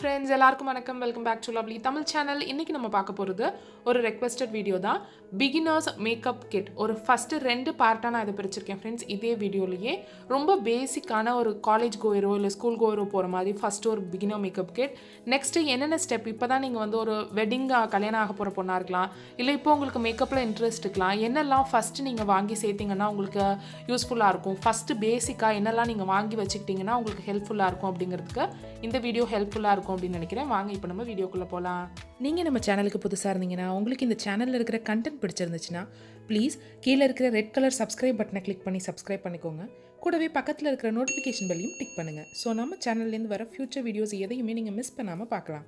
friends, எல்லாருக்கும் வணக்கம். Welcome back to lovely Tamil channel. இன்னைக்கு நம்ம பார்க்க போறது ஒரு ரெக்வெஸ்டட் வீடியோ தான். Beginners makeup kit. ஒரு ஃபர்ஸ்ட் ரெண்டு பார்ட்டா நான் இதை பிரிச்சிருக்கேன் ஃப்ரெண்ட்ஸ். இதே வீடியோலயே ரொம்ப பேசிக்கான ஒரு காலேஜ் கோயரோ இல்ல ஸ்கூல் கோயரோ போற மாதிரி ஃபர்ஸ்ட் ஒரு பிகினர் மேக்கப் கிட். நெக்ஸ்ட் என்னென்ன ஸ்டெப் இப்பதான் நீங்க வந்து ஒரு வெட்டிங் கல்யாணம் ஆக போற பொண்ணா இருக்கலாம். இல்ல இப்போ உங்களுக்கு மேக்கப்ல இன்ட்ரெஸ்ட் இருக்கலாம். என்னெல்லாம் ஃபர்ஸ்ட் நீங்க வாங்கி சேர்த்தீங்கன்னா உங்களுக்கு யூஸ்ஃபுல்லா இருக்கும். ஃபர்ஸ்ட் பேசிக்கா என்னெல்லாம் நீங்க வாங்கி வச்சிட்டீங்கன்னா உங்களுக்கு ஹெல்ப்ஃபுல்லா இருக்கும் அப்படிங்கிறதுக்கு இந்த வீடியோ ஹெல்ப்ஃபுல்லா இருக்கும் அப்படின்னு நினைக்கிறேன். வாங்க இப்போ நம்ம வீடியோக்குள்ள போலாம். நீங்கள் நம்ம சேனலுக்கு புதுசாக இருந்தீங்கன்னா உங்களுக்கு இந்த சேனலில் இருக்கிற கண்டென்ட் பிடிச்சிருந்துச்சுன்னா ப்ளீஸ் கீழே இருக்கிற ரெட் கலர் சப்ஸ்கிரைப் பட்டனை கிளிக் பண்ணி சப்ஸ்கிரைப் பண்ணிக்கோங்க. கூடவே பக்கத்தில் இருக்கிற நோட்டிஃபிகேஷன் பெல்லையும் டிக் பண்ணுங்கள். ஸோ நம்ம சேனல்லேருந்து வர ஃபியூச்சர் வீடியோஸ் எதையுமே நீங்கள் மிஸ் பண்ணாமல் பார்க்கலாம்.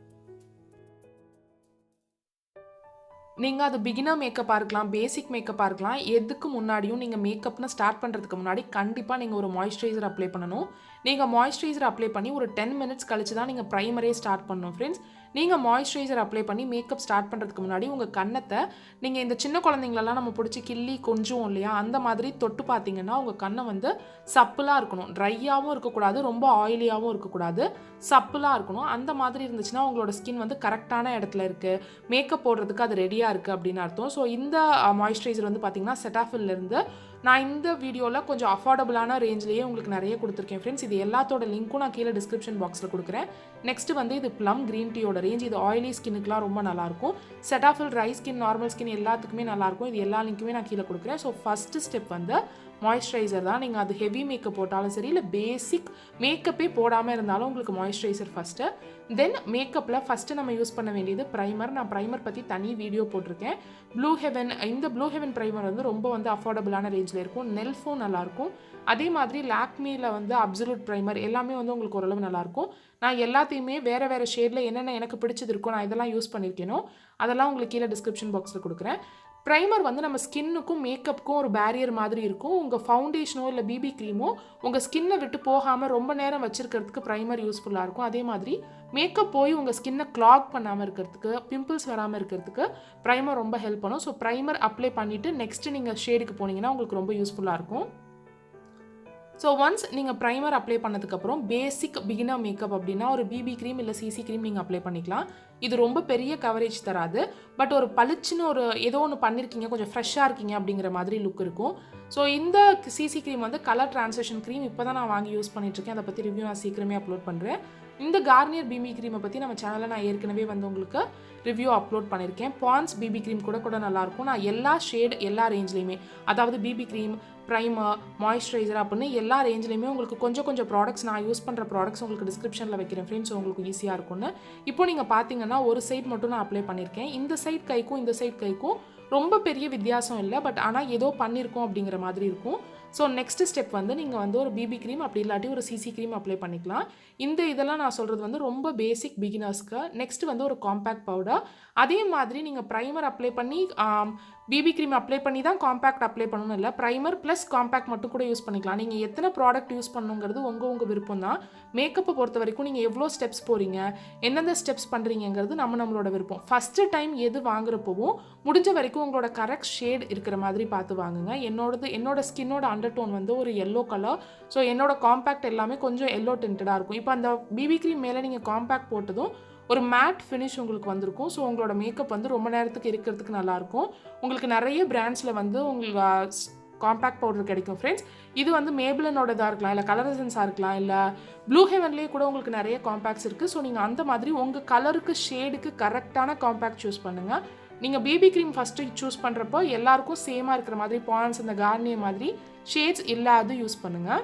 நீங்கள் அது பிகினர் மேக்கப்பாக இருக்கலாம், பேசிக் மேக்கப்பாக இருக்கலாம். எதுக்கு முன்னாடியும் நீங்கள் மேக்கப்னு ஸ்டார்ட் பண்ணுறதுக்கு முன்னாடி கண்டிப்பாக நீங்கள் ஒரு மாய்ஸ்சரைசர் அப்ளை பண்ணணும். நீங்கள் மாய்ஸ்சரைசர் அப்ளை பண்ணி ஒரு 10 minutes கழிச்சு தான் நீங்கள் ப்ரைமரே ஸ்டார்ட் பண்ணணும் ஃப்ரெண்ட்ஸ். நீங்கள் மாய்ஸ்சரைசர் அப்ளை பண்ணி மேக்கப் ஸ்டார்ட் பண்ணுறதுக்கு முன்னாடி உங்கள் கண்ணத்தை நீங்கள் இந்த சின்ன குழந்தைங்களெல்லாம் நம்ம பிடிச்சி கிள்ளி கொஞ்சம் இல்லையா அந்த மாதிரி தொட்டு பார்த்தீங்கன்னா உங்கள் கண்ணை வந்து சப்புலாக இருக்கணும். ட்ரையாகவும் இருக்கக்கூடாது, ரொம்ப ஆயிலியாகவும் இருக்கக்கூடாது, சப்புலாக இருக்கணும். அந்த மாதிரி இருந்துச்சுன்னா உங்களோட ஸ்கின் வந்து கரெக்டான இடத்துல இருக்குது, மேக்கப் போடுறதுக்கு அது ரெடியாக இருக்குது அப்படின்னு அர்த்தம். ஸோ இந்த மாய்ஸ்சரைசர் வந்து பார்த்தீங்கன்னா செட்டாஃபில்லேருந்து நான் இந்த வீடியோவில் கொஞ்சம் அஃபோர்டபுளான ரேஞ்சிலேயே உங்களுக்கு நிறைய கொடுத்துருக்கேன் ஃப்ரெண்ட்ஸ். இது எல்லாத்தோட லிங்க்கும் நான் கீழே டிஸ்கிரிப்ஷன் பாக்ஸில் கொடுக்குறேன். நெக்ஸ்ட் வந்து இது ப்ளம் க்ரீன் டீயோட ரேஞ்ச். இது ஆயிலி ஸ்கின்னுக்குலாம் ரொம்ப நல்லாயிருக்கும். செட்டாஃபில் ட்ரை ஸ்கின், நார்மல் ஸ்கின் எல்லாத்துக்குமே நல்லாயிருக்கும். இது எல்லா லிங்க்குமே நான் கீழே கொடுக்குறேன். ஸோ ஃபஸ்ட்டு ஸ்டெப் வந்து மாய்ஸ்சரைசர் தான். நீங்கள் அது ஹெவி மேக்கப் போட்டாலும் சரி, இல்லை பேசிக் மேக்கப்பே போடாமல் இருந்தாலும் உங்களுக்கு மாய்ஸ்சரைசர் ஃபஸ்ட்டு. தென் மேக்கப்பில் ஃபஸ்ட்டு நம்ம யூஸ் பண்ண வேண்டியது ப்ரைமர். நான் ப்ரைமர் பற்றி தனி வீடியோ போட்டிருக்கேன். ப்ளூ ஹெவன், இந்த ப்ளூ ஹெவன் ப்ரைமர் வந்து ரொம்ப வந்து அஃபோர்டபுளான ரேஞ்சில் இருக்கும். நெல்ஃபும் நல்லாயிருக்கும். அதே மாதிரி லாக்மியில் வந்து அப்சல்யூட் ப்ரைமர் எல்லாமே வந்து உங்களுக்கு ஓரளவு நல்லாயிருக்கும். நான் எல்லாத்தையுமே வேறு வேறு ஷேடில் என்னென்ன எனக்கு பிடிச்சது இருக்கோ நான் இதெல்லாம் யூஸ் பண்ணியிருக்கேனோ அதெல்லாம் உங்களுக்கு கீழே டிஸ்கிரிப்ஷன் பாக்ஸில் கொடுக்குறேன். ப்ரைமர் வந்து நம்ம ஸ்கின்னுக்கும் மேக்கப்புக்கும் ஒரு பேரியர் மாதிரி இருக்கும். உங்கள் ஃபவுண்டேஷனோ இல்லை பிபி க்ரீமோ உங்கள் ஸ்கின்னை விட்டு போகாமல் ரொம்ப நேரம் வச்சுருக்கிறதுக்கு ப்ரைமர் யூஸ்ஃபுல்லாக இருக்கும். அதே மாதிரி மேக்கப் போய் உங்கள் ஸ்கின்னை கிளாக் பண்ணாமல் இருக்கிறதுக்கு, பிம்பிள்ஸ் வராமல் இருக்கிறதுக்கு ப்ரைமர் ரொம்ப ஹெல்ப் பண்ணும். ஸோ ப்ரைமர் அப்ளை பண்ணிவிட்டு நெக்ஸ்ட்டு நீங்கள் ஷேடுக்கு போனீங்கன்னா உங்களுக்கு ரொம்ப யூஸ்ஃபுல்லாக இருக்கும். ஸோ ஒன்ஸ் நீங்கள் ப்ரைமர் அப்ளை பண்ணதுக்கப்புறம் பேசிக் பிகினர் மேக்கப் அப்படின்னா ஒரு பிபி க்ரீம் இல்லை சிசி க்ரீம் நீங்கள் அப்ளை பண்ணிக்கலாம். இது ரொம்ப பெரிய கவரேஜ் தராது, பட் ஒரு பளிச்சுன்னு ஒரு ஏதோ ஒன்று பண்ணியிருக்கீங்க, கொஞ்சம் ஃப்ரெஷ்ஷாக இருக்கீங்க அப்படிங்கிற மாதிரி லுக் இருக்கும். ஸோ இந்த சிசி க்ரீம் வந்து கலர் ட்ரான்ஸ்லேஷன் க்ரீம் இப்போ தான் நான் வாங்கி யூஸ் பண்ணிட்டுருக்கேன். அதை பற்றி ரிவ்யூ நான் சீக்கிரமே அப்லோட் பண்ணுறேன். இந்த கார்னியர் பிபி க்ரீமை பற்றி நம்ம சேனலில் நான் ஏற்கனவே வந்து உங்களுக்கு ரிவ்யூ அப்லோட் பண்ணியிருக்கேன். பான்ஸ் பிபி க்ரீம் கூட நல்லாயிருக்கும். நான் எல்லா ஷேட் எல்லா ரேஞ்ச்லேயுமே, அதாவது பிபி க்ரீம், ப்ரைமர், மாய்ஸ்சரைசர் அப்படின்னு எல்லா ரேஞ்சிலையுமே உங்களுக்கு கொஞ்சம் ப்ராடக்ட்ஸ், நான் யூஸ் பண்ணுற ப்ராடக்ட்ஸ் உங்களுக்கு டிஸ்கிரிப்ஷனில் வைக்கிறேன் ஃப்ரெண்ட்ஸ், உங்களுக்கு ஈஸியாக இருக்கும்னு. இப்போ நீங்கள் பார்த்தீங்கன்னா ஒரு சைட் மட்டும் நான் அப்ளை பண்ணியிருக்கேன். இந்த சைட் கைக்கும் இந்த சைட் கைக்கும் ரொம்ப பெரிய வித்தியாசம் இல்லை, பட் ஆனால் ஏதோ பண்ணியிருக்கோம் அப்படிங்கிற மாதிரி இருக்கும். ஸோ நெக்ஸ்ட் ஸ்டெப் வந்து நீங்கள் வந்து ஒரு பிபி க்ரீம் அப்படி இல்லாட்டி ஒரு சிசி க்ரீம் அப்ளை பண்ணிக்கலாம். இதெல்லாம் நான் சொல்கிறது வந்து ரொம்ப பேசிக் பிகினர்ஸ்க்கு. நெக்ஸ்ட் வந்து ஒரு காம்பேக்ட் பவுடர். அதே மாதிரி நீங்கள் ப்ரைமர் அப்ளை பண்ணி பிபி க்ரீம் அப்ளை பண்ணி தான் காம்பேக்ட் அப்ளை பண்ணணும் இல்லை, ப்ரைமர் ப்ளஸ் காம்பேக்ட் மட்டும் கூட யூஸ் பண்ணிக்கலாம். நீங்கள் எத்தனை ப்ராடக்ட் யூஸ் பண்ணுங்கிறது உங்கள் விருப்பம் தான். மேக்கப்பை பொறுத்த வரைக்கும் நீங்கள் எவ்வளோ ஸ்டெப்ஸ் போகிறீங்க, எந்தெந்த ஸ்டெப்ஸ் பண்ணுறீங்கிறது நம்மளோட விருப்பம். ஃபஸ்ட்டு டைம் எது வாங்குறப்பவும் முடிஞ்ச வரைக்கும் உங்களோட கரெக்ட் ஷேட் இருக்கிற மாதிரி பார்த்து வாங்குங்க. என்னோட ஸ்கின்னோட அண்டர்டோன் வந்து ஒரு எல்லோ கலர். ஸோ என்னோட காம்பேக்ட் எல்லாமே கொஞ்சம் எல்லோ டென்டடாக இருக்கும். இப்போ அந்த பிபி க்ரீம் மேலே நீங்கள் காம்பேக்ட் போட்டதும் ஒரு மேட் ஃபினிஷ் உங்களுக்கு வந்திருக்கும். ஸோ உங்களோட மேக்கப் வந்து ரொம்ப நேரத்துக்கு இருக்கிறதுக்கு நல்லாயிருக்கும். உங்களுக்கு நிறைய பிராண்ட்ஸில் வந்து உங்களுக்கு காம்பேக்ட் பவுடர் கிடைக்கும் ஃப்ரெண்ட்ஸ். இது வந்து மேபிளனோடதாக இருக்கலாம், இல்லை கலர் எசன்ஸாக இருக்கலாம், இல்லை ப்ளூ ஹெவன்லேயே கூட உங்களுக்கு நிறைய காம்பேக்ட்ஸ் இருக்குது. ஸோ நீங்கள் அந்த மாதிரி உங்கள் கலருக்கு ஷேடுக்கு கரெக்டான காம்பேக்ட் சூஸ் பண்ணுங்கள். நீங்கள் பிபி க்ரீம் ஃபஸ்ட்டு சூஸ் பண்ணுறப்போ எல்லாருக்கும் சேமாக இருக்கிற மாதிரி பான்ஸ், இந்த கார்னியர் மாதிரி ஷேட்ஸ் இல்லாது யூஸ் பண்ணுங்கள்.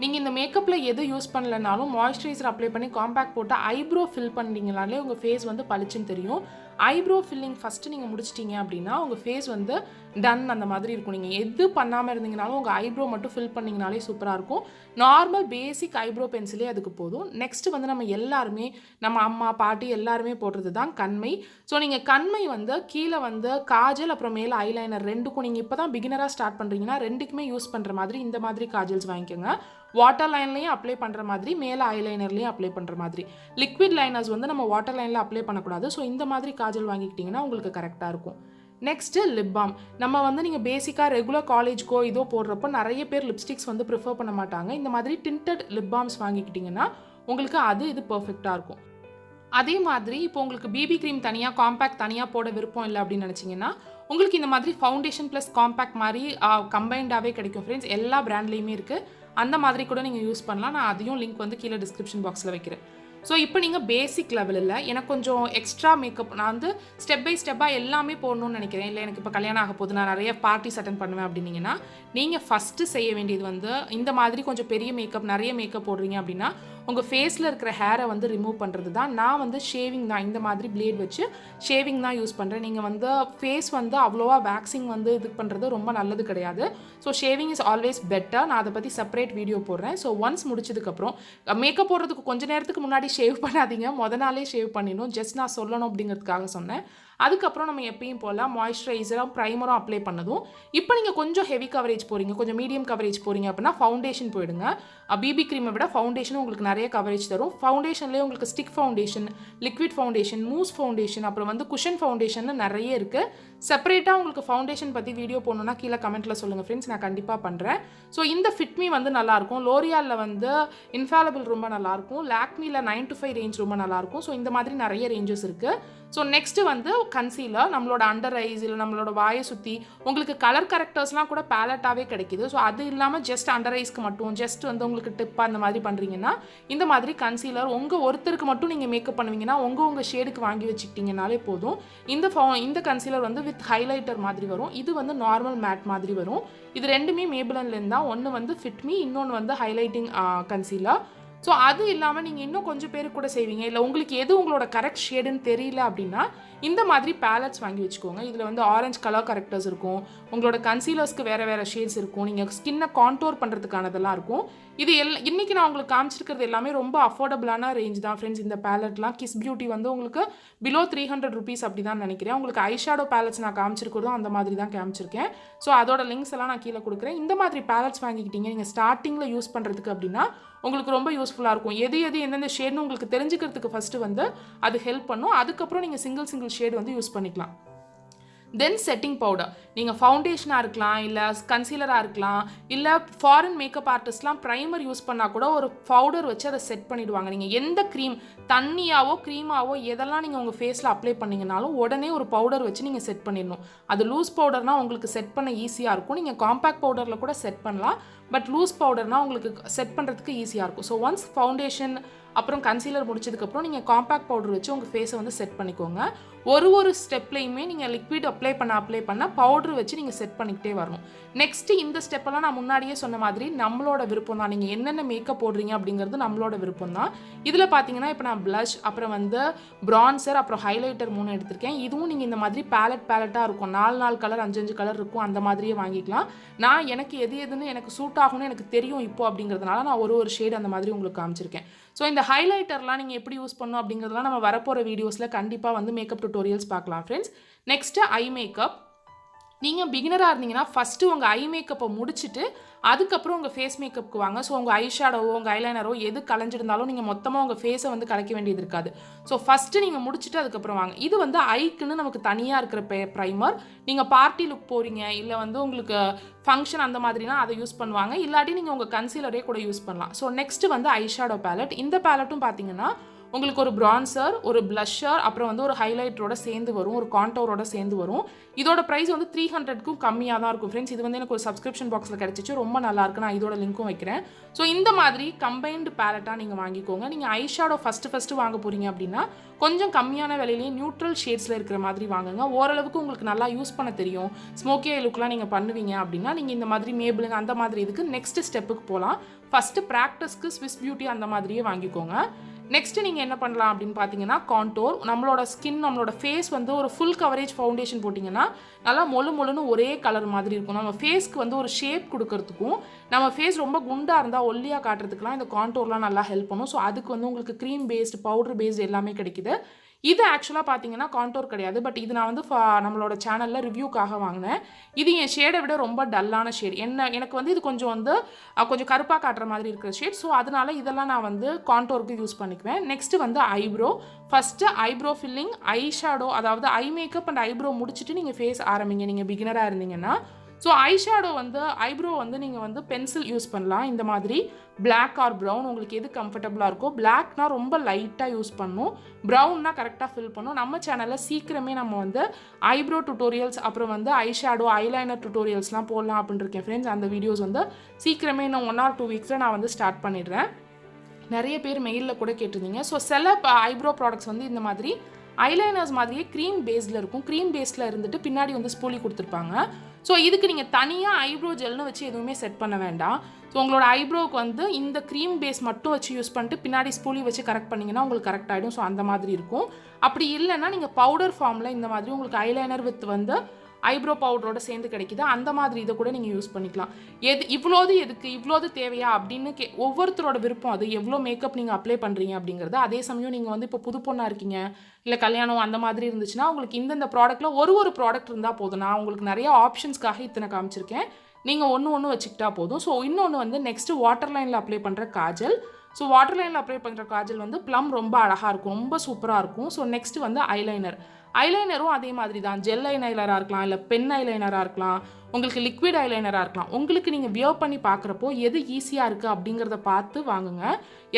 நீங்கள் இந்த மேக்கப்பில் எது யூஸ் பண்ணலனாலும் மாய்ஸ்சரைசர் அப்ளை பண்ணி காம்பேக்ட் போட்டு ஐப்ரோ ஃபில் பண்ணிங்கனாலே உங்கள் ஃபேஸ் வந்து பளிச்சுன்னு தெரியும். ஐப்ரோ ஃபில்லிங் ஃபஸ்ட்டு நீங்கள் முடிச்சிட்டிங்க அப்படின்னா உங்கள் ஃபேஸ் வந்து டன் அந்த மாதிரி இருக்கும். நீங்கள் எது பண்ணாமல் இருந்தீங்கனாலும் உங்கள் ஐப்ரோ மட்டும் ஃபில் பண்ணிங்கனாலே சூப்பராக இருக்கும். நார்மல் பேசிக் ஐப்ரோ பென்சிலே அதுக்கு போதும். நெக்ஸ்ட்டு வந்து நம்ம எல்லாருமே, நம்ம அம்மா பாட்டி எல்லாருமே போடுறது தான் கண்மை. ஸோ நீங்கள் கண்மை வந்து கீழே வந்து காஜல் அப்புறம் மேலே ஐலைனர் ரெண்டுக்கும் நீங்கள் இப்போ தான் பிகினராக ஸ்டார்ட் பண்ணுறீங்கன்னா ரெண்டுக்குமே யூஸ் பண்ணுற மாதிரி இந்த மாதிரி காஜல்ஸ் வாங்கிக்கோங்க. வாட்டர் லைன்லேயும் அப்ளை பண்ணுற மாதிரி, மேலே ஐலைனர்லேயும் அப்ளை பண்ணுற மாதிரி. லிக்விட் லைனர்ஸ் வந்து நம்ம வாட்டர் லைனில் அப்ளை பண்ணக்கூடாது. ஸோ இந்த மாதிரி காஜல் வாங்கிக்கிட்டிங்கன்னா உங்களுக்கு கரெக்டாக இருக்கும். Next lip balm. நம்ம வந்து நீங்கள் பேசிக்காக ரெகுலர் காலேஜ்க்கோ இதோ போடுறப்போ நிறைய பேர் லிப்ஸ்டிக்ஸ் வந்து ப்ரிஃபர் பண்ண மாட்டாங்க. இந்த மாதிரி டிண்டட் லிப் பாம்ஸ் வாங்கிக்கிட்டிங்கன்னா உங்களுக்கு இது பர்ஃபெக்டாக இருக்கும். அதே மாதிரி இப்போ உங்களுக்கு பிபி க்ரீம் தனியாக காம்பேக்ட் தனியாக போட விருப்பம் இல்லை அப்படின்னு நினச்சிங்கன்னா உங்களுக்கு இந்த மாதிரி ஃபவுண்டேஷன் ப்ளஸ் காம்பேக்ட் மாதிரி கம்பைண்டாகவே கிடைக்கும் ஃப்ரெண்ட்ஸ். எல்லா பிராண்ட்லேயுமே இருக்குது. அந்த மாதிரி கூட நீங்கள் யூஸ் பண்ணலாம். நான் அதையும் லிங்க் வந்து கீழே டிஸ்கிரிப்ஷன் பாக்ஸில் வைக்கிறேன். ஸோ இப்போ நீங்கள் பேசிக் லெவலில் எனக்கு கொஞ்சம் எக்ஸ்ட்ரா மேக்கப் நான் வந்து ஸ்டெப் பை ஸ்டெப்பாக எல்லாமே போடணும்னு நினைக்கிறேன். இல்லை எனக்கு இப்போ கல்யாணம் ஆக போது நான் நிறைய பார்ட்டிஸ் அட்டன் பண்ணுவேன் அப்படின்னீங்கன்னா நீங்கள் ஃபஸ்ட்டு செய்ய வேண்டியது வந்து இந்த மாதிரி கொஞ்சம் பெரிய மேக்கப் நிறைய மேக்கப் போடுறீங்க அப்படின்னா உங்கள் ஃபேஸில் இருக்கிற ஹேரை வந்து ரிமூவ் பண்ணுறது தான். நான் வந்து ஷேவிங் தான், இந்த மாதிரி பிளேட் வச்சு ஷேவிங் தான் யூஸ் பண்ணுறேன். நீங்கள் வந்து ஃபேஸ் வந்து அவ்வளோவா வேக்சிங் வந்து இது பண்ணுறது ரொம்ப நல்லது கிடையாது. So shaving is always better. நான் அதை பற்றி செப்பரேட் வீடியோ போடுறேன். ஸோ ஒன்ஸ் முடிச்சதுக்கப்புறம் மேக்கப் போடுறதுக்கு கொஞ்சம் நேரத்துக்கு முன்னாடி ஷேவ் பண்ணாதீங்க, நாளே ஷேவ் பண்ணிடணும். ஜஸ்ட் நான் சொல்லணும் அப்படிங்கிறதுக்காக சொன்னேன். அதுக்கப்புறம் நம்ம எப்பயும் போல் மாய்ஸ்சரைசரும் ப்ரைமரும் அப்ளை பண்ணதும் இப்போ நீங்கள் கொஞ்சம் ஹெவி கவரேஜ் போகிறீங்க, கொஞ்சம் மீடியம் கவரேஜ் போகிறீங்க அப்படின்னா ஃபவுண்டேஷன் போயிடுங்க. பிபி க்ரீமை விட ஃபவுண்டேஷன் உங்களுக்கு நிறைய கவரேஜ் தரும். ஃபவுண்டேஷன்லேயே உங்களுக்கு stick foundation, liquid foundation, mousse foundation, அப்புறம் வந்து குஷன் ஃபவுண்டேஷன் நிறைய இருக்குது. செப்பரேட்டாக உங்களுக்கு ஃபவுண்டேஷன் பற்றி வீடியோ போடணுன்னா கீழே கமெண்ட்டில் சொல்லுங்கள் ஃப்ரெண்ட்ஸ், நான் கண்டிப்பாக பண்ணுறேன். ஸோ இந்த ஃபிட்மி வந்து நல்லாயிருக்கும். லோரியாலில் வந்து இன்ஃபாலபிள் ரொம்ப நல்லாயிருக்கும். லாக்மியில் 9 to 5 ரேஞ்ச் ரொம்ப நல்லாயிருக்கும். ஸோ இந்த மாதிரி நிறைய ரேஞ்சஸ் இருக்குது. ஸோ நெக்ஸ்ட்டு வந்து கன்சீலர், நம்மளோட அண்டர் ஐஸ் இல்லை நம்மளோட வாயை சுற்றி உங்களுக்கு கலர் கரெக்டர்ஸ்லாம் கூட பேலட்டாகவே கிடைக்கிது. ஸோ அது இல்லாமல் ஜஸ்ட் அண்டர் ஐஸ்க்கு மட்டும் ஜஸ்ட் வந்து உங்களுக்கு டிப்பாக அந்த மாதிரி பண்ணுறீங்கன்னா இந்த மாதிரி கன்சீலர் உங்கள் ஒருத்தருக்கு மட்டும் நீங்கள் மேக்கப் பண்ணுவீங்கன்னா உங்கள் ஷேடுக்கு வாங்கி வச்சுக்கிட்டிங்கனாலே போதும். இந்த கன்சீலர் வந்து வித் ஹைலைட்டர் மாதிரி வரும். இது வந்து நார்மல் மேட் மாதிரி வரும். இது ரெண்டுமே மேபிளன்லேருந்து தான். ஒன்று வந்து ஃபிட்மி, இன்னொன்று வந்து ஹைலைட்டிங் கன்சீலர். ஸோ அது இல்லாமல் நீங்கள் இன்னும் கொஞ்சம் பேர் கூட செய்வீங்க, இல்லை உங்களுக்கு எது உங்களோட கரெக்ட் ஷேடுன்னு தெரியல அப்படின்னா இந்த மாதிரி பேலட்ஸ் வாங்கி வச்சுக்கோங்க. இதில் வந்து ஆரஞ்சு கலர் கரெக்டர்ஸ் இருக்கும், உங்களோட கன்சீலர்ஸ்க்கு வேறு ஷேட்ஸ் இருக்கும், நீங்கள் ஸ்கின்னை கான்டோர் பண்ணுறதுக்கானதெல்லாம் இருக்கும். இது இன்றைக்கி நான் உங்களுக்கு காமிச்சிருக்கிறது எல்லாமே ரொம்ப அஃபோர்டபுளான ரேஞ்ச் தான் ஃப்ரெண்ட்ஸ். இந்த பேலட்லாம் கிஸ் பியூட்டி வந்து உங்களுக்கு பிலோ 300 rupees அப்படி தான் நினைக்கிறேன். உங்களுக்கு ஐஷேடோ பேலட்ஸ் நான் காமிச்சிருக்கிறதும் அந்த மாதிரி தான் காமிச்சிருக்கேன். ஸோ அதோட லிங்க்ஸ் எல்லாம் நான் கீழே கொடுக்குறேன். இந்த மாதிரி பேலட்ஸ் வாங்கிக்கிட்டீங்க நீங்கள் ஸ்டார்டிங்கில் யூஸ் பண்ணுறதுக்கு அப்படின்னா உங்களுக்கு ரொம்ப யூஸ்ஃபுல்லாக இருக்கும். எது எந்தெந்த ஷேட்னு உங்களுக்கு தெரிஞ்சுக்கிறதுக்கு ஃபஸ்ட்டு வந்து அது ஹெல்ப் பண்ணும். அதுக்கப்புறம் நீங்கள் சிங்கிள் ஷேட் வந்து யூஸ் பண்ணிக்கலாம். தென் செட்டிங் பவுடர், நீங்கள் ஃபவுண்டேஷனாக இருக்கலாம், இல்லை கன்சீலராக இருக்கலாம், இல்லை ஃபாரின் மேக்கப் ஆர்டிஸ்ட்லாம் ப்ரைமர் யூஸ் பண்ணால் கூட ஒரு பவுடர் வச்சு அதை செட் பண்ணிவிடுவாங்க. நீங்கள் எந்த க்ரீம் தண்ணியாவோ க்ரீமாவோ எதெல்லாம் நீங்கள் உங்கள் ஃபேஸில் அப்ளை பண்ணிங்கனாலும் உடனே ஒரு பவுடர் வச்சு நீங்கள் செட் பண்ணிடணும். அது லூஸ் பவுடர்னால் உங்களுக்கு செட் பண்ண ஈஸியாக இருக்கும். நீங்கள் காம்பேக்ட் பவுடரில் கூட செட் பண்ணலாம், பட் லூஸ் பவுடர்னால் உங்களுக்கு செட் பண்ணுறதுக்கு ஈஸியாக இருக்கும். ஸோ ஒன்ஸ் ஃபவுண்டேஷன் அப்புறம் கன்சீலர் முடிச்சதுக்கப்புறம் நீங்கள் காம்பேக்ட் பவுடர் வச்சு உங்கள் ஃபேஸை வந்து செட் பண்ணிக்கோங்க. ஒரு ஸ்டெப்லையுமே நீங்கள் லிக்விட் அப்ளை பண்ண பவுடர் வச்சு நீங்கள் செட் பண்ணிக்கிட்டே வரணும். நெக்ஸ்ட்டு இந்த ஸ்டெப்பெல்லாம் நான் முன்னாடியே சொன்ன மாதிரி நம்மளோட விருப்பம் தான். நீங்கள் என்னென்ன மேக்கப் போடுறீங்க அப்படிங்கிறது நம்மளோட விருப்பம் தான். இதில் பார்த்தீங்கன்னா இப்போ நான் ப்ளஷ், அப்புறம் வந்து ப்ரான்சர், அப்புறம் ஹைலைட்டர் 3 எடுத்திருக்கேன். இதுவும் நீங்கள் இந்த மாதிரி பேலட்டாக இருக்கும், 4 கலர் 5 கலர் இருக்கும், அந்த மாதிரியே வாங்கிக்கலாம். நான் எனக்கு எதுன்னு எனக்கு சூட் ஆகும்னு எனக்கு தெரியும் இப்போ அப்படிங்கிறதுனால நான் ஒரு ஷேட் அந்த மாதிரி உங்களுக்கு காமிச்சிருக்கேன். ஸோ இந்த ஹைலைட்டர்லாம் நீங்கள் எப்படி யூஸ் பண்ணணும் அப்படிங்கிறதுலாம் நம்ம வரப்போகிற வீடியோஸில் கண்டிப்பாக வந்து மேக்கப் டுட்டோரியல்ஸ் பார்க்கலாம் ஃப்ரெண்ட்ஸ். Next eye makeup. நீங்கள் பிகினராக இருந்தீங்கன்னா ஃபஸ்ட்டு உங்கள் ஐ மேக்கப்பை முடிச்சுட்டு அதுக்கப்புறம் உங்கள் ஃபேஸ் மேக்கப்புக்கு வாங்க. ஸோ உங்கள் ஐஷேடோவோ உங்கள் ஐலைனரோ எது கலைஞ்சிருந்தாலும் நீங்கள் மொத்தமாக உங்கள் ஃபேஸை வந்து கலைக்க வேண்டியது இருக்காது. ஸோ ஃபஸ்ட்டு நீங்கள் முடிச்சுட்டு அதுக்கப்புறம் வாங்க. இது வந்து ஐக்குன்னு நமக்கு தனியாக இருக்கிற ப்ரைமர். நீங்கள் பார்ட்டி லுக் போகிறீங்க, இல்லை வந்து உங்களுக்கு ஃபங்க்ஷன் அந்த மாதிரினா அதை யூஸ் பண்ணுவாங்க, இல்லாட்டி நீங்கள் உங்கள் கன்சீலரே கூட யூஸ் பண்ணலாம். ஸோ நெக்ஸ்ட்டு வந்து ஐஷேடோ பேலட். இந்த பேலட்டும் பார்த்தீங்கன்னா உங்களுக்கு ஒரு ப்ரான்சர், ஒரு ப்ளஷர், அப்புறம் வந்து ஒரு ஹைலைட்டரோட சேர்ந்து வரும், ஒரு கான்டோரோட சேர்ந்து வரும். இதோட ப்ரைஸ் வந்து 300க்கும் கம்மியாக தான் இருக்கும் ஃப்ரெண்ட்ஸ். இது வந்து எனக்கு ஒரு சப்ஸ்கிரிப்ஷன் பாக்ஸில் கிடச்சிச்சு, ரொம்ப நல்லாயிருக்கு. நான் இதோட லிங்க்கும் வைக்கிறேன். ஸோ இந்த மாதிரி கம்பைன்டு பேலட்டாக நீங்கள் வாங்கிக்கோங்க. நீங்கள் ஐஷேடோ ஃபஸ்ட்டு வாங்க போகிறீங்க அப்படின்னா கொஞ்சம் கம்மியான விலையிலேயே நியூட்ரல் ஷேட்ஸில் இருக்கிற மாதிரி வாங்குங்க. ஓரளவுக்கு உங்களுக்கு நல்லா யூஸ் பண்ண தெரியும், ஸ்மோக்கி ஐ லுக்லாம் நீங்கள் பண்ணுவீங்க அப்படின்னா நீங்கள் இந்த மாதிரி மேபிளுங்க அந்த மாதிரி இதுக்கு நெக்ஸ்ட் ஸ்டெப்புக்கு போகலாம். ஃபஸ்ட்டு ப்ராக்டிஸ்க்கு ஸ்விஸ் பியூட்டி அந்த மாதிரியே வாங்கிக்கோங்க. நெக்ஸ்ட்டு நீங்கள் என்ன பண்ணலாம் அப்படின்னு பார்த்தீங்கன்னா கான்டோர். நம்மளோட ஸ்கின், நம்மளோட ஃபேஸ் வந்து ஒரு ஃபுல் கவரேஜ் ஃபவுண்டேஷன் போட்டிங்கன்னா நல்லா மொழுன்னு ஒரே கலர் மாதிரி இருக்கும். நம்ம ஃபேஸ்க்கு வந்து ஒரு ஷேப் கொடுக்கறதுக்கும், நம்ம ஃபேஸ் ரொம்ப குண்டாக இருந்தால் ஒல்லியாக காட்டுறதுக்குலாம் இந்த கான்டோர்லாம் நல்லா ஹெல்ப் பண்ணும். ஸோ அதுக்கு வந்து உங்களுக்கு க்ரீம் பேஸ்டு, பவுடர் பேஸ்டு எல்லாமே கிடைக்குது. இது ஆக்சுவலாக பார்த்தீங்கன்னா கான்டோர் கிடையாது, பட் இது நான் வந்து நம்மளோட சேனலில் ரிவ்யூக்காக வாங்கினேன். இது என் ஷேடை விட ரொம்ப டல்லான ஷேட். எனக்கு வந்து இது கொஞ்சம் கருப்பாக காட்டுற மாதிரி இருக்கிற ஷேட். ஸோ அதனால இதெல்லாம் நான் வந்து கான்டோருக்கு யூஸ் பண்ணிக்குவேன். நெக்ஸ்ட்டு வந்து eyebrow. First eyebrow filling, eye shadow, அதாவது ஐ மேக்கப் அண்ட் ஐப்ரோ முடிச்சுட்டு நீங்கள் ஃபேஸ் ஆரம்பிங்க நீங்கள் பிகினராக இருந்தீங்கன்னா. ஸோ ஐஷேடோ வந்து ஐப்ரோ வந்து நீங்கள் வந்து பென்சில் யூஸ் பண்ணலாம். இந்த மாதிரி பிளாக் ஆர் ப்ரௌன் உங்களுக்கு எது கம்ஃபர்டபுளாக இருக்கோ. பிளாக்னா ரொம்ப லைட்டாக யூஸ் பண்ணணும், ப்ரௌன்னா கரெக்டாக ஃபில் பண்ணும். நம்ம சேனலில் சீக்கிரமே நம்ம வந்து ஐப்ரோ டுட்டோரியல்ஸ் அப்புறம் வந்து ஐஷேடோ ஐலைனர் டுட்டோரியல்ஸ்லாம் போடலாம் அப்படின்னு இருக்கேன் ஃப்ரெண்ட்ஸ். அந்த வீடியோஸ் வந்து சீக்கிரமே இன்னும் 1 or 2 வீக்ஸில் நான் வந்து ஸ்டார்ட் பண்ணிடுறேன். நிறைய பேர் மெயிலில் கூட கேட்டிருந்தீங்க. ஸோ சில ஐப்ரோ ப்ராடக்ட்ஸ் வந்து இந்த மாதிரி ஐலைனர்ஸ் மாதிரியே க்ரீம் பேஸில் இருக்கும். க்ரீம் பேஸில் இருந்துட்டு பின்னாடி வந்து ஸ்பூலி கொடுத்துருப்பாங்க. ஸோ இதுக்கு நீங்கள் தனியாக ஐப்ரோ ஜெல்னு வச்சு எதுவுமே செட் பண்ண வேண்டாம். ஸோ உங்களோட ஐப்ரோவுக்கு வந்து இந்த க்ரீம் பேஸ் மட்டும் வச்சு யூஸ் பண்ணிட்டு பின்னாடி ஸ்பூலி வச்சு கரெக்ட் பண்ணிங்கன்னா உங்களுக்கு கரெக்ட் ஆகிடும். ஸோ அந்த மாதிரி இருக்கும். அப்படி இல்லைன்னா நீங்கள் பவுடர் ஃபார்மில் இந்த மாதிரி உங்களுக்கு ஐலைனர் வித் வந்து ஐப்ரோ பவுடரோட சேர்ந்து கிடைக்குது, அந்த மாதிரி இதை கூட நீங்கள் யூஸ் பண்ணிக்கலாம். இவ்வளோது எதுக்கு, இவ்வளோது தேவையா அப்படின்னு ஒவ்வொருத்தரோட விருப்பம். அது எவ்வளோ மேக்கப் நீங்கள் அப்ளை பண்ணுறீங்க அப்படிங்கிறது. அதே சமயம் நீங்கள் வந்து இப்போ புது பொண்ணாக இருக்கீங்க, இல்லை கல்யாணம் அந்த மாதிரி இருந்துச்சுன்னா உங்களுக்கு இந்த ப்ராடக்ட்டில் ஒரு ப்ராடக்ட் இருந்தால் போதும். நான் உங்களுக்கு நிறைய ஆப்ஷன்ஸ்க்காக இத்தனை காமிச்சிருக்கேன், நீங்கள் ஒன்று வச்சுக்கிட்டா போதும். ஸோ இன்னொன்று வந்து நெக்ஸ்ட்டு வாட்டர் லைனில் அப்ளை பண்ணுற காஜல். ஸோ வாட்டர் லைனில் அப்ளை பண்ணுற காஜல் வந்து ப்ளம் ரொம்ப அழகாக இருக்கும், ரொம்ப சூப்பராக இருக்கும். ஸோ நெக்ஸ்ட்டு வந்து ஐலைனர். ஐலைனரும் அதே மாதிரி தான். ஜெல் ஐலைனராக இருக்கலாம், இல்லை பென் ஐலைனராக இருக்கலாம், உங்களுக்கு லிக்விட் ஐலைனராக இருக்கலாம். உங்களுக்கு நீங்கள் வியர் பண்ணி பார்க்குறப்போ எது ஈஸியாக இருக்குது அப்படிங்கிறத பார்த்து வாங்குங்க.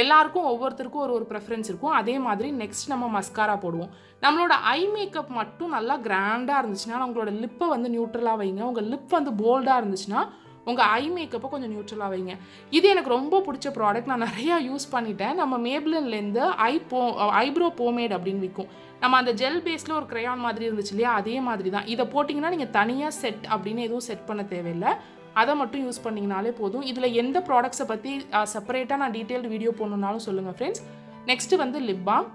எல்லாருக்கும் ஒவ்வொருத்தருக்கும் ஒரு ப்ரெஃபரன்ஸ் இருக்கும். அதே மாதிரி நெக்ஸ்ட் நம்ம மஸ்காரா போடுவோம். நம்மளோட ஐ மேக்கப் மட்டும் நல்லா கிராண்டாக இருந்துச்சுன்னா உங்களோட லிப்பை வந்து நியூட்ரலாக வைங்க. உங்கள் லிப் வந்து போல்டாக இருந்துச்சுன்னா உங்கள் ஐ மேக்கப்பை கொஞ்சம் நியூட்ரலாக வைங்க. இது எனக்கு ரொம்ப பிடிச்ச ப்ராடக்ட், நான் நிறையா யூஸ் பண்ணிட்டேன். நம்ம மேப்ளின்லேருந்து ஐப்ரோ போமேட் அப்படின்னு விற்கும். நம்ம அந்த ஜெல் பேஸில் ஒரு க்ரையான் மாதிரி இருந்துச்சு இல்லையா, அதே மாதிரி தான். இதை போட்டிங்கன்னா நீங்கள் தனியாக செட் அப்படின்னு எதுவும் செட் பண்ண தேவையில்லை, அதை மட்டும் யூஸ் பண்ணிங்கனாலே போதும். இதில் எந்த ப்ராடக்ட்ஸை பற்றி செப்பரேட்டாக நான் டீட்டெயில்டு வீடியோ போடணுன்னாலும் சொல்லுங்கள் ஃப்ரெண்ட்ஸ். நெக்ஸ்ட்டு வந்து லிப் பாம்.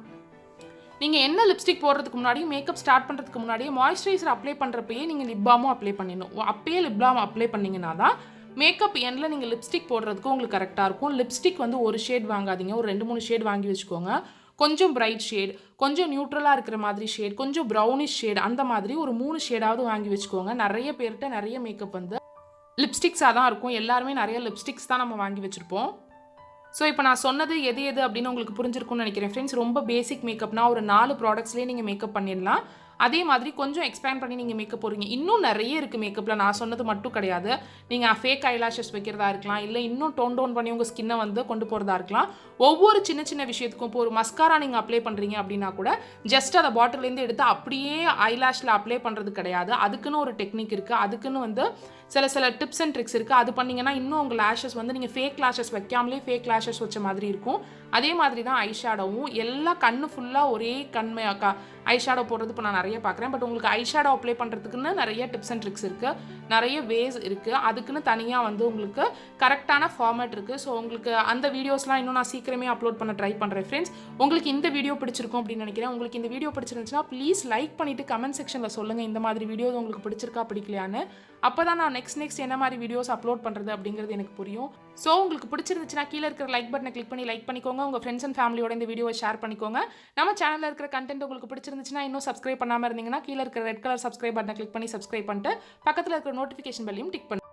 நீங்கள் என்ன லிப்ஸ்டிக் போடுறதுக்கு முன்னாடியும் மேக்கப் ஸ்டார்ட் பண்ணுறதுக்கு முன்னாடியே மாய்ஸ்சரைசர் அப்ளை பண்ணுறப்பயே நீங்கள் லிப் பாமும் அப்ளை பண்ணிடணும். அப்பயே லிப் பாம் அப்ளை பண்ணிங்கன்னா தான் மேக்கப் எண்டில் நீங்கள் லிப்ஸ்டிக் போடுறதுக்கு உங்களுக்கு கரெக்டாக இருக்கும். லிப்ஸ்டிக் வந்து ஒரு ஷேட் வாங்காதீங்க, ஒரு 2-3 ஷேட் வாங்கி வச்சுக்கோங்க. கொஞ்சம் பிரைட் ஷேட், கொஞ்சம் நியூட்ரலாக இருக்கிற மாதிரி ஷேட், கொஞ்சம் ப்ரௌனிஷ் ஷேட், அந்த மாதிரி ஒரு 3 ஷேடாவது வாங்கி வச்சுக்கோங்க. நிறைய பேர்கிட்ட நிறைய மேக்கப் வந்து லிப்ஸ்டிக்ஸாக தான் இருக்கும். எல்லாருமே நிறைய லிப்ஸ்டிக்ஸ் தான் நம்ம வாங்கி வச்சுருப்போம். ஸோ இப்போ நான் சொன்னது எது அப்படின்னு உங்களுக்கு புரிஞ்சிருக்கும்னு நினைக்கிறேன் ஃப்ரெண்ட்ஸ். ரொம்ப பேசிக் மேக்கப்னா ஒரு 4 ப்ராடக்ட்ஸ்லேயே நீங்கள் மேக்கப் பண்ணிடலாம். அதே மாதிரி கொஞ்சம் எக்ஸ்பேண்ட் பண்ணி நீங்கள் மேக்கப் போடுறீங்க. இன்னும் நிறைய இருக்குது மேக்கப்பில், நான் சொன்னது மட்டும் கிடையாது. நீங்கள் ஃபேக் ஐலாஷஸ் வைக்கிறதா இருக்கலாம், இல்லை இன்னும் டோன் பண்ணி உங்கள் ஸ்கின்னை வந்து கொண்டு போகிறதா இருக்கலாம். ஒவ்வொரு சின்ன சின்ன விஷயத்துக்கும் இப்போ ஒரு மஸ்காரா நீங்கள் அப்ளை பண்ணுறீங்க அப்படின்னா கூட ஜஸ்ட் அதை பாட்டிலேருந்து எடுத்து அப்படியே ஐலாஷில் அப்ளை பண்ணுறது கிடையாது. அதுக்குன்னு ஒரு டெக்னிக் இருக்குது, அதுக்குன்னு வந்து சில டிப்ஸ் அண்ட் ட்ரிக்ஸ் இருக்குது. அது பண்ணிங்கன்னா இன்னும் உங்கள் லேஷஸ் வந்து நீங்கள் ஃபேக் லேஷஸ் வைக்காமலே ஃபேக் லேஷஸ் வச்ச மாதிரி இருக்கும். அதே மாதிரி தான் ஐஷேடோவும். எல்லா கண்ணு ஃபுல்லாக ஒரே ஐஷேடோ போடுறது இப்போ நான் நிறைய பார்க்குறேன். பட் உங்களுக்கு ஐஷேடோ அப்ளை பண்ணுறதுக்குன்னு நிறைய டிப்ஸ் அண்ட் ட்ரிக்ஸ் இருக்குது, நிறைய வேஸ் இருக்குது. அதுக்குன்னு தனியாக வந்து உங்களுக்கு கரெக்டான ஃபார்மேட் இருக்குது. ஸோ உங்களுக்கு அந்த வீடியோஸ்லாம் இன்னும் நான் சீக்கிரமே அப்லோட் பண்ண ட்ரை பண்ணுறேன் ஃப்ரெண்ட்ஸ். உங்களுக்கு இந்த வீடியோ பிடிச்சிருக்கும் அப்படின்னு நினைக்கிறேன். உங்களுக்கு இந்த வீடியோ பிடிச்சிருந்துச்சுன்னா ப்ளீஸ் லைக் பண்ணிவிட்டு கமெண்ட் செக்ஷனில் சொல்லுங்கள் இந்த மாதிரி வீடியோஸ் உங்களுக்கு பிடிச்சிருக்கா பிடிக்கலையான்னு. அப்போ தான் நான் நெக்ஸ்ட் என்ன மாதிரி வீடியோஸ் அப்லோட் பண்ணுறது அப்படிங்கிறது எனக்கு புரியும். ஸோ உங்களுக்கு பிடிச்சிருந்துச்சுன்னா கீழே இருக்கிற லைக் பட்டனை கிளிக் பண்ணி லைக் பண்ணிக்கோங்க. உங்கள் ஃப்ரெண்ட்ஸ் அண்ட் ஃபேமிலியோட இந்த வீடியோவை ஷேர் பண்ணிக்கோங்க. நம்ம சேனலில் இருக்கிற கண்டென்ட் உங்களுக்கு பிடிச்சிருந்துச்சுன்னா இன்னும் சப்ஸ்கிரைப் பண்ணாமல் இருந்தீங்கன்னா கீழே இருக்கிற ரெட் கலர் சப்ஸ்கிரைப் பட்டனை கிளிக் பண்ணி சப்ஸ்கிரைப் பண்ணிட்டு பக்கத்தில் இருக்கிற நோட்டிஃபிகேஷன் பெல்லையும் டிக் பண்ணி